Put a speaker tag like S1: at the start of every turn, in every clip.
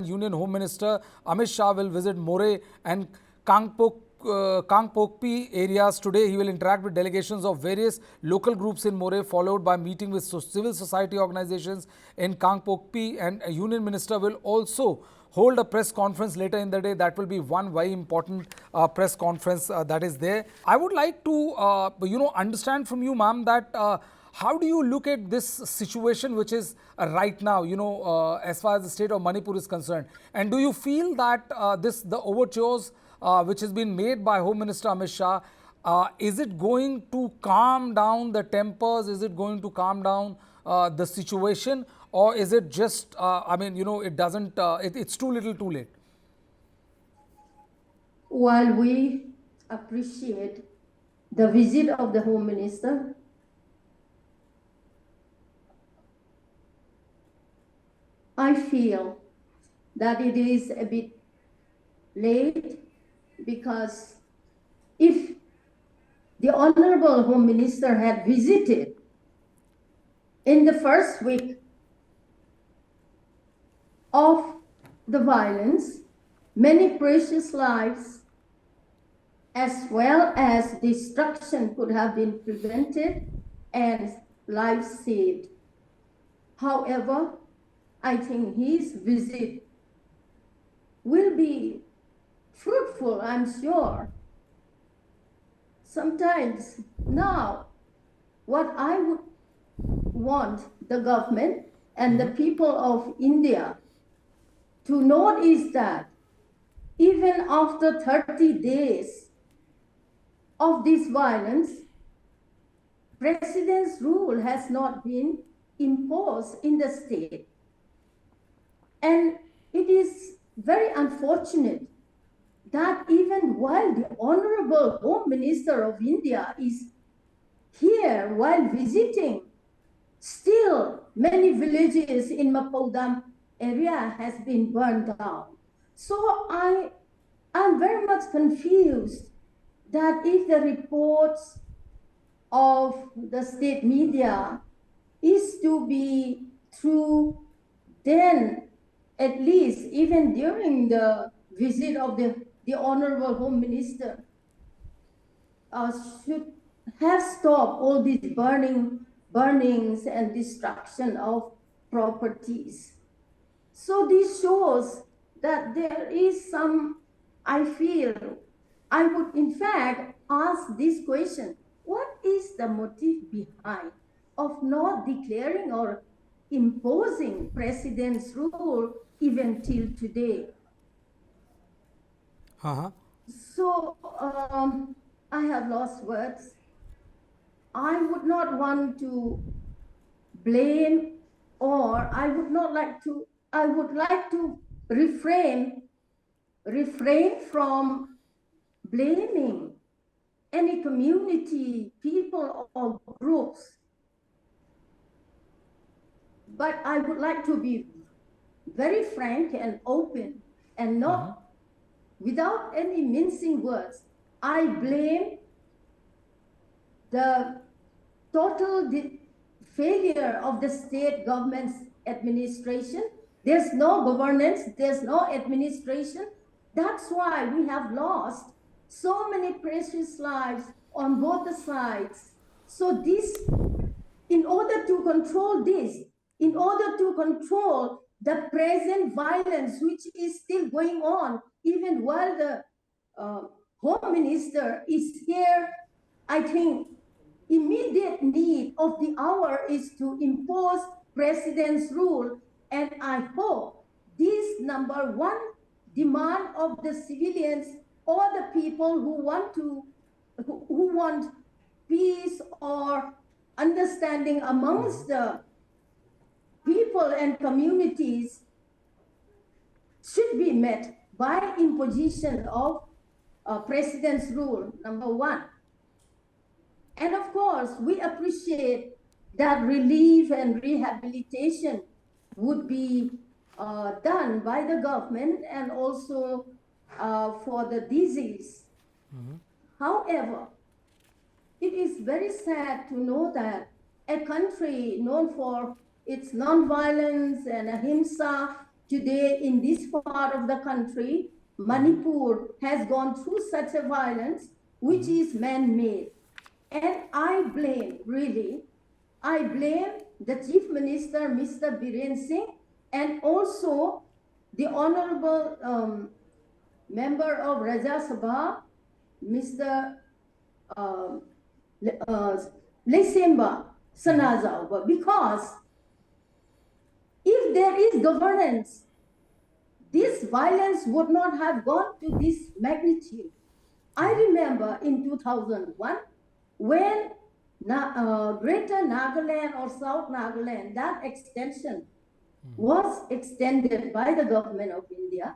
S1: Union Home Minister Amit Shah will visit More and Kangpokpi areas today. He will interact with delegations of various local groups in More, followed by meeting with civil society organizations in Kangpokpi. And a Union Minister will also hold a press conference later in the day. That will be one very important press conference that is there. I would like to, understand from you, ma'am, that how do you look at this situation which is right now, as far as the state of Manipur is concerned? And do you feel that the overtures which has been made by Home Minister Amit Shah, is it going to calm down the tempers? Is it going to calm down the situation? Or is it just, it doesn't, it's too little too late?
S2: While we appreciate the visit of the Home Minister, I feel that it is a bit late, because if the Honorable Home Minister had visited in the first week of the violence, many precious lives as well as destruction could have been prevented and lives saved. However, I think his visit will be fruitful, I'm sure. Sometimes now, what I would want the government and the people of India to note is that even after 30 days of this violence, President's rule has not been imposed in the state. And it is very unfortunate that even while the Honorable Home Minister of India is here while visiting, still many villages in Mapaudam area has been burned down. So I'm very much confused that if the reports of the state media is to be true, then at least even during the visit of the Honorable Home Minister should have stopped all these burnings and destruction of properties. So this shows that there is some, I feel, I would in fact ask this question: what is the motive behind of not declaring or imposing President's rule even till today? So I have lost words. I would not want to blame, or I would like to refrain from blaming any community, people or groups. But I would like to be very frank and open and not without any mincing words. I blame the total failure of the state government's administration. There's no governance, there's no administration. That's why we have lost so many precious lives on both the sides. So this, in order to control this, in order to control the present violence which is still going on, even while the Home Minister is here, I think immediate need of the hour is to impose President's rule. And I hope this number one demand of the civilians or the people who want peace or understanding amongst the people and communities should be met by imposition of President's rule, number one. And of course, we appreciate that relief and rehabilitation would be done by the government and also for the disease. However, it is very sad to know that a country known for its non-violence and ahimsa today in this part of the country, Manipur has gone through such a violence which is man-made. And I blame, really, I blame the Chief Minister, Mr. Biren Singh, and also the Honorable Member of Rajya Sabha, Mr. Lesemba Sanazawa, because if there is governance, this violence would not have gone to this magnitude. I remember in 2001, when Greater Nagaland or South Nagaland, that extension was extended by the government of India.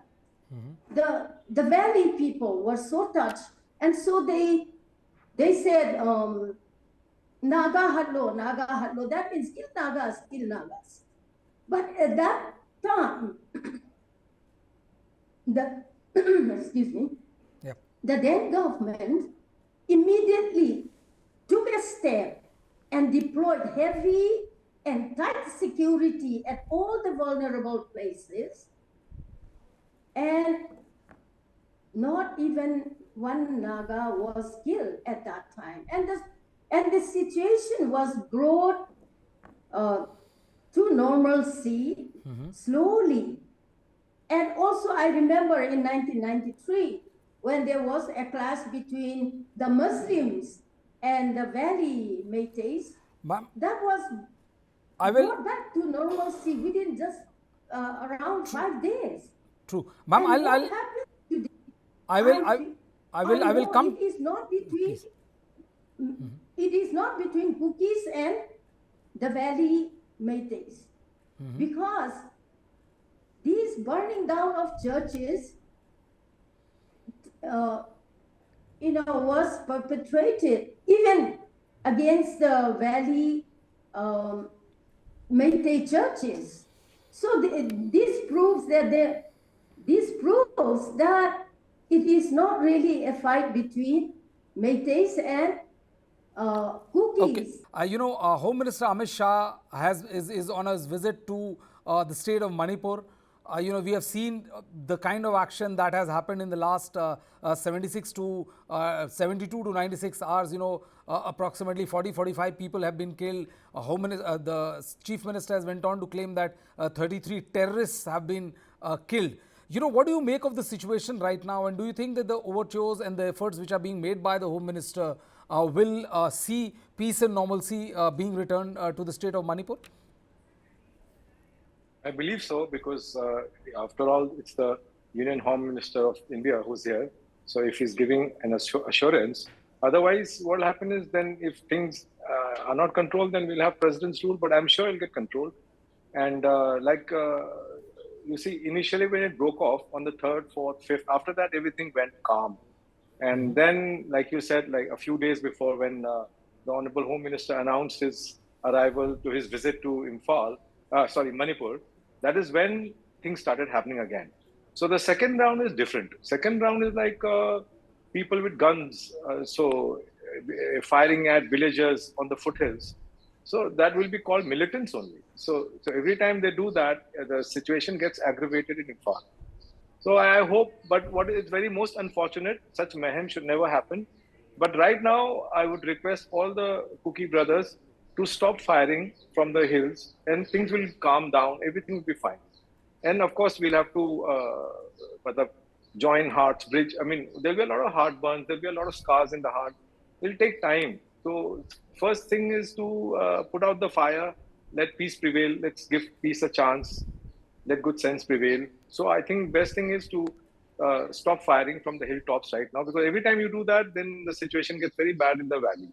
S2: The valley people were so touched, and so they said, Naga Hadlo, that means kill Nagas. But at that time, excuse me,
S1: Yep.
S2: the then government immediately took a step and deployed heavy and tight security at all the vulnerable places, and not even one Naga was killed at that time. And the situation was brought to normalcy slowly. And also I remember in 1993, when there was a clash between the Muslims and the Valley Meiteis, that was brought back to normalcy within just around 5 days.
S1: True. Ma'am, I will come.
S2: It is not between it is not between Kukis and the Valley Meiteis, because these burning down of churches, was perpetrated even against the Valley Meitei churches. So this proves that it is not really a fight between Meiteis and Kukis.
S1: Okay. Home Minister Amit Shah is on his visit to the state of Manipur. We have seen the kind of action that has happened in the last 72 to 96 hours. Approximately 40-45 people have been killed. The Chief Minister has went on to claim that 33 terrorists have been killed. What do you make of the situation right now? And do you think that the overtures and the efforts which are being made by the Home Minister will see peace and normalcy being returned to the state of Manipur?
S3: I believe so, because after all, it's the Union Home Minister of India who's here. So if he's giving an assurance, otherwise what will happen is, then if things are not controlled, then we'll have president's rule, but I'm sure it'll get controlled. And you see, initially when it broke off on the 3rd, 4th, 5th, after that, everything went calm. And then, like you said, like a few days before, when the Honorable Home Minister announced his arrival to his visit to Manipur, that is when things started happening again. So the second round is different. Second round is like people with guns, firing at villagers on the foothills. So that will be called militants only. So every time they do that, the situation gets aggravated in Imphal. So I hope, but what is very most unfortunate, such mayhem should never happen. But right now, I would request all the Kuki brothers to stop firing from the hills, and things will calm down, everything will be fine. And of course, we'll have to join hearts, bridge. I mean, there'll be a lot of heartburns, there'll be a lot of scars in the heart. It'll take time. So first thing is to put out the fire, let peace prevail, let's give peace a chance, let good sense prevail. So I think best thing is to stop firing from the hilltops right now, because every time you do that, then the situation gets very bad in the valley.